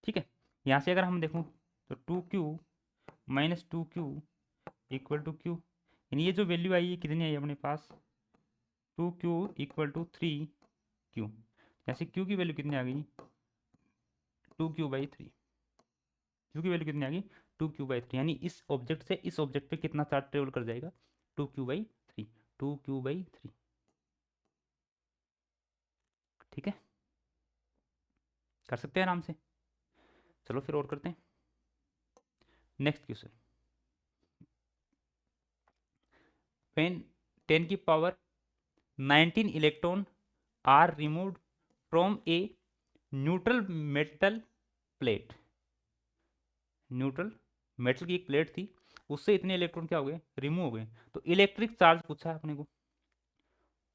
ठीक है। यहाँ से अगर हम देखूँ तो 2q minus 2q equal to Q, यानी ये जो वैल्यू आई है कितनी आई अपने पास? 2q equal to 3q। यहाँ से q की वैल्यू कितनी आ गई? 2q/3। q की वैल्यू कितनी आ गई? 2q/3, यानी इस ऑब्जेक्ट से इस ऑब्जेक्ट पे कितना चार्ज ट्रेवल कर जाएगा? 2q/3, 2q/3, ठीक है। कर सकते हैं आराम से। चलो फिर और करते हैं। नेक्स्ट क्वेश्चन, when 10 की power 19 electron are removed from a neutral metal plate, neutral metal की एक प्लेट थी, उससे इतने इलेक्ट्रॉन क्या हो गए? रिमूव हो गए। तो इलेक्ट्रिक चार्ज पूछा है अपने को,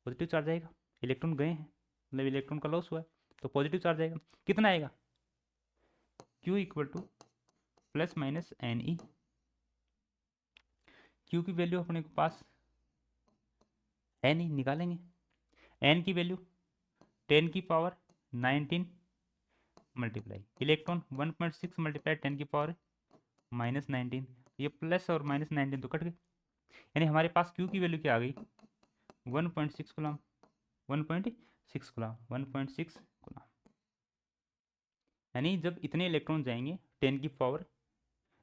पॉजिटिव चार्ज आएगा, इलेक्ट्रॉन गए हैं मतलब इलेक्ट्रॉन का लॉस हुआ है, तो पॉजिटिव चार्ज आएगा। कितना आएगा? Q equal to plus minus n e. Q की वैल्यू अपने के पास है नहीं, निकालेंगे। एन की वैल्यू 10 की पावर 19 मल्टीप्लाई इलेक्ट्रॉन 1.6 मल्टीप्लाई 10 की पावर -19, ये प्लस और -19 तो कट गए, यानी हमारे पास क्यू की वैल्यू क्या आ गई? 1.6 कूलम, 1.6 कूलम, 1.6 कूलम। यानी जब इतने इलेक्ट्रॉन जाएंगे 10 की पावर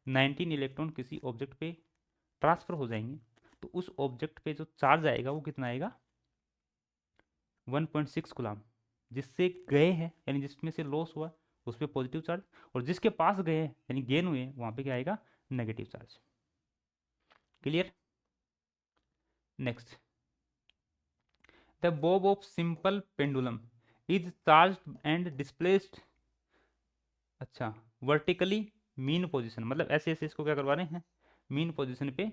19 इलेक्ट्रॉन किसी ऑब्जेक्ट पे ट्रांसफर हो जाएंगे, तो उस ऑब्जेक्ट पे जो चार्ज आएगा वो कितना आएगा? 1.6 कूलम। जिससे गए हैं यानी जिसमें से लॉस हुआ उस पर पॉजिटिव चार्ज, और जिसके पास गए हैं यानी गेन हुए वहाँ पे क्या आएगा? Negative charge. Clear? Next, the bob of simple pendulum is charged and displaced, अच्छा, वर्टिकली मीन पोजीशन, मतलब ऐसे ऐसे इसको क्या करवा रहे हैं? मीन पोजीशन पे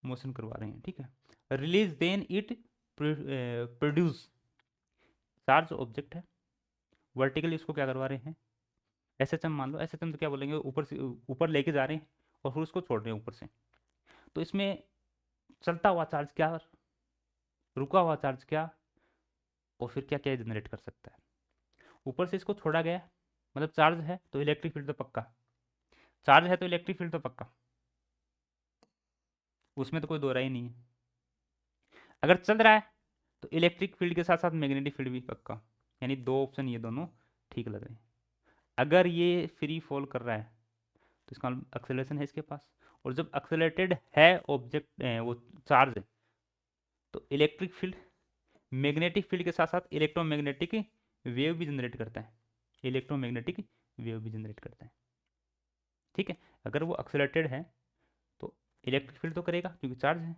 मोशन करवा रहे हैं, ठीक है। Release then it produce, charge object है, वर्टिकली इसको क्या करवा रहे हैं? एस एच एम मान लो, एस एच एम तो क्या बोलेंगे? ऊपर से ऊपर लेके जा रहे हैं और फिर उसको छोड़ रहे हैं ऊपर से। तो इसमें चलता हुआ चार्ज क्या, रुका हुआ चार्ज क्या, और फिर क्या क्या जनरेट कर सकता है? ऊपर से इसको छोड़ा गया, मतलब चार्ज है तो इलेक्ट्रिक फील्ड तो पक्का, चार्ज है तो इलेक्ट्रिक फील्ड तो पक्का, उसमें तो कोई दो राय नहीं है। अगर चल रहा है तो इलेक्ट्रिक फील्ड के साथ साथ मैग्नेटिक फील्ड भी पक्का, यानी दो ऑप्शन ये दोनों ठीक लग रहे हैं। अगर ये फ्री फॉल कर रहा है तो इसका मतलब एक्सेलरेशन है इसके पास, और जब एक्सेलरेटेड है ऑब्जेक्ट वो चार्ज है, तो इलेक्ट्रिक फील्ड मैग्नेटिक फील्ड के साथ साथ इलेक्ट्रोमैग्नेटिक वेव भी जनरेट करता है, इलेक्ट्रोमैग्नेटिक वेव भी जनरेट करता है। ठीक है, अगर वो एक्सेलरेटेड है तो इलेक्ट्रिक फील्ड तो करेगा क्योंकि चार्ज है,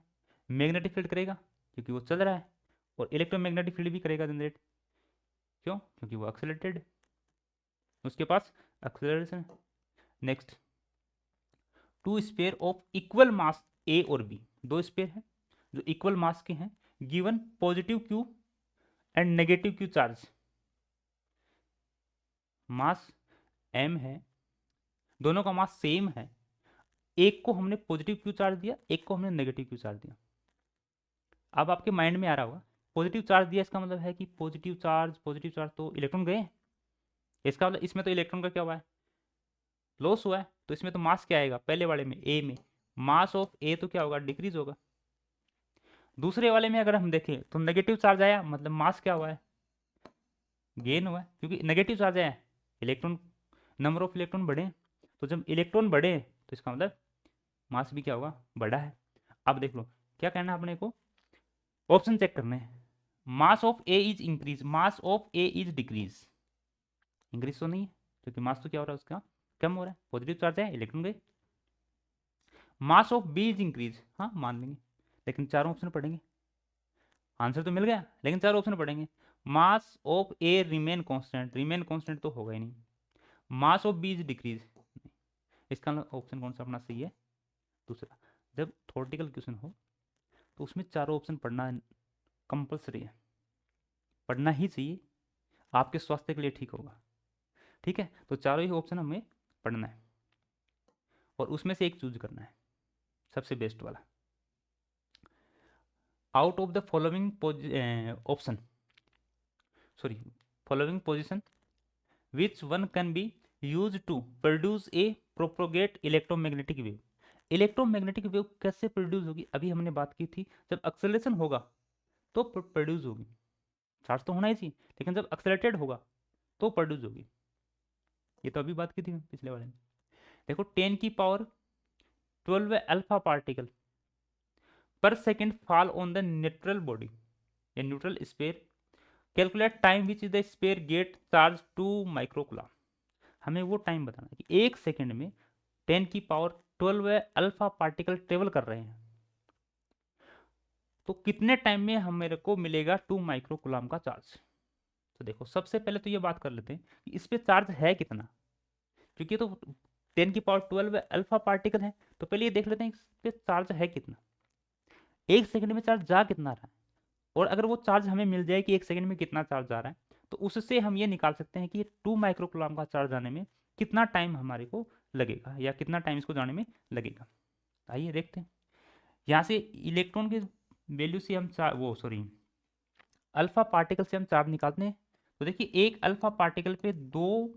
मैग्नेटिक फील्ड करेगा क्योंकि वो चल रहा है, और इलेक्ट्रोमैग्नेटिक फील्ड भी करेगा जनरेट, क्यों? क्योंकि वो एक्सेलरेटेड है, उसके पास एक्सेलरेशन है। Next, two sphere of equal mass A और बी, दो स्पेयर हैं जो इक्वल मास के हैं, given positive Q and negative Q charge, mass M है, दोनों का मास सेम है, एक को हमने पॉजिटिव क्यू चार्ज दिया, एक को हमने नेगेटिव क्यू चार्ज दिया। अब आपके माइंड में आ रहा होगा पॉजिटिव चार्ज दिया इसका मतलब है कि पॉजिटिव चार्ज तो इलेक्ट्रॉन गए, इसका मतलब इसमें तो इलेक्ट्रॉन का क्या हुआ है, लॉस हुआ है, तो इसमें तो मास क्या आएगा, पहले वाले में ए में मास ऑफ ए तो क्या होगा, डिक्रीज होगा। दूसरे वाले में अगर हम देखें तो नेगेटिव चार्ज आया, मतलब मास क्या हुआ है, गेन हुआ है, क्योंकि नेगेटिव चार्ज आया, इलेक्ट्रॉन, नंबर ऑफ इलेक्ट्रॉन बढ़े, तो जब इलेक्ट्रॉन बढ़े तो इसका मतलब मास भी क्या होगा, बढ़ा है। अब देख लो क्या कहना है अपने को, ऑप्शन चेक करने हैं, मास of A is increase, mass of A is decrease, increase तो नहीं है क्योंकि मास तो क्या हो रहा है उसका, कम हो रहा है, पॉजिटिव चार्ज है, इलेक्ट्रॉन गए। Mass of B is increase, हाँ मान लेंगे, लेकिन चारों ऑप्शन पढ़ेंगे, आंसर तो मिल गया लेकिन चारों ऑप्शन पढ़ेंगे। Mass of A remain constant तो होगा ही नहीं, mass of B is decrease, इसका ऑप्शन कौन सा अपना सही है, दूसरा। जब थ्योरेटिकल क्वेश्चन हो तो उसमें चारों ऑप्शन पढ़ना कंपलसरी है, पढ़ना ही चाहिए, आपके स्वास्थ्य के लिए ठीक होगा। ठीक है, तो चारों ही ऑप्शन हमें पढ़ना है और उसमें से एक चूज करना है, सबसे बेस्ट वाला। Out of the following option, sorry, following position, which one can be use to produce a propagate electromagnetic wave, electromagnetic wave कैसे प्रोड्यूस होगी, अभी हमने बात की थी, जब एक्सेलरेशन होगा तो प्रोड्यूस होगी, चार्ज तो होना ही चाहिए, लेकिन जब एक्सेलरेटेड होगा तो प्रोड्यूस होगी, ये तो अभी बात की थी पिछले वाले में। देखो 10 की power 12 alpha particle per second fall on the neutral body या neutral sphere, calculate time which is the sphere get charge 2 microcoulomb, हमें वो टाइम बताना है कि एक सेकेंड में 10 की पावर 12 अल्फा पार्टिकल ट्रेवल कर रहे हैं, तो कितने टाइम में हम मेरे को मिलेगा 2 माइक्रोकुलम का चार्ज। तो देखो सबसे पहले तो ये बात कर लेते हैं कि इस पे चार्ज है कितना, क्योंकि तो 10 की पावर 12 अल्फा पार्टिकल है, तो पहले ये देख लेते हैं इस पे चार्ज है कितना, एक सेकंड में चार्ज जा कितना रहा है, और अगर वो चार्ज हमें मिल जाए कि एक सेकंड में कितना चार्ज जा रहा है, तो उससे हम ये निकाल सकते हैं कि 2 माइक्रोकुलम का चार्ज आने में कितना टाइम हमारे को लगेगा या कितना टाइम इसको जाने में लगेगा। आइए देखते हैं, यहाँ से इलेक्ट्रॉन के वैल्यू से हम वो सॉरी अल्फा पार्टिकल से हम चार्ज निकालते हैं, तो देखिए एक अल्फा पार्टिकल पे 2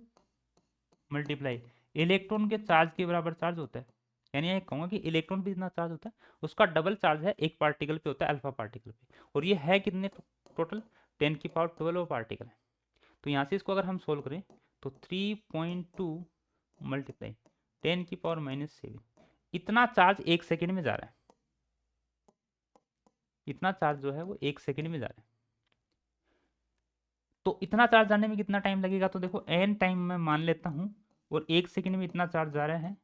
मल्टीप्लाई इलेक्ट्रॉन के चार्ज के बराबर चार्ज होता है, यानी ये कहूँगा कि इलेक्ट्रॉन पे जितना चार्ज होता है उसका डबल चार्ज है एक पार्टिकल पे होता है अल्फा पार्टिकल पे, और ये है कितने टोटल 10 की पावर 12 पार्टिकल है। तो यहाँ से इसको अगर हम सोल्व करें तो 3.2 मल्टीप्लाई 10 की पावर -7, इतना चार्ज एक सेकेंड में जा रहा है, इतना चार्ज जो है वो एक सेकेंड में जा रहा है। तो इतना चार्ज जाने में कितना टाइम लगेगा, तो देखो एन टाइम मैं मान लेता हूँ, और एक सेकेंड में इतना चार्ज जा रहा है,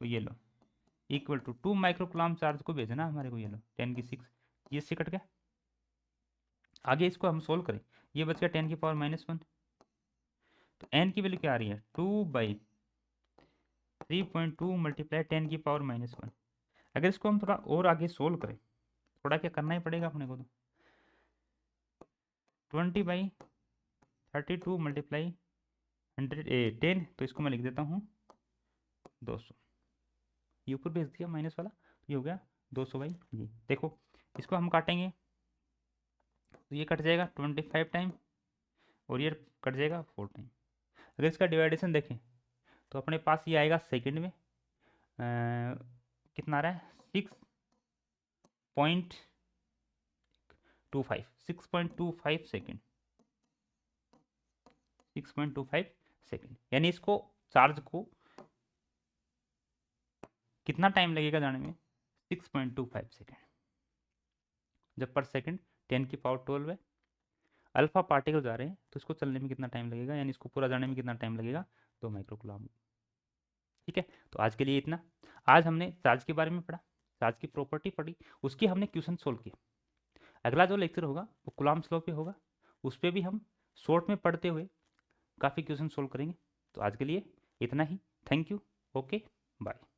तो ये लो इक्वल टू 2 माइक्रोकुलम चार्ज को भेजना हमारे को, ये लो 10 की 6, ये से कट गया। आगे इसको हम सोल्व करें, ये बच गया 10 की पावर -1, तो एन की वैल्यू क्या आ रही है 2/3.2 मल्टीप्लाई 10 की पावर -1। अगर इसको हम थोड़ा और आगे सोल्व करें, थोड़ा क्या करना ही पड़ेगा अपने को, तो 20/32 मल्टीप्लाई 10, तो इसको मैं लिख देता हूँ 200, ये ऊपर भेज दिया माइनस वाला, ये हो गया 200 ये। देखो इसको हम काटेंगे तो ये कट जाएगा 25 टाइम, और ये कट जाएगा 4 टाइम। अगर इसका डिवाइडेशन देखें तो अपने पास ये आएगा सेकंड में कितना आ रहा है 6.6 6.25 सेकेंड, 6.25 सेकेंड, यानी इसको चार्ज को कितना टाइम लगेगा जाने में, 6.25 सेकेंड, जब पर सेकेंड 10⁻12 है। अल्फा पार्टिकल जा रहे हैं तो इसको चलने में कितना टाइम लगेगा, यानी इसको पूरा जाने में कितना टाइम लगेगा, 2 माइक्रोकूलम। ठीक है, तो आज के लिए इतना। आज हमने चार्ज के बारे में पढ़ा, चार्ज की प्रॉपर्टी पढ़ी, उसकी हमने क्वेश्चन सोल्व किए। अगला जो लेक्चर होगा वो कूलम्ब्स लॉ पे होगा, उस पर भी हम शॉर्ट में पढ़ते हुए काफ़ी क्वेश्चन सोल्व करेंगे। तो आज के लिए इतना ही। Thank you. Okay, bye.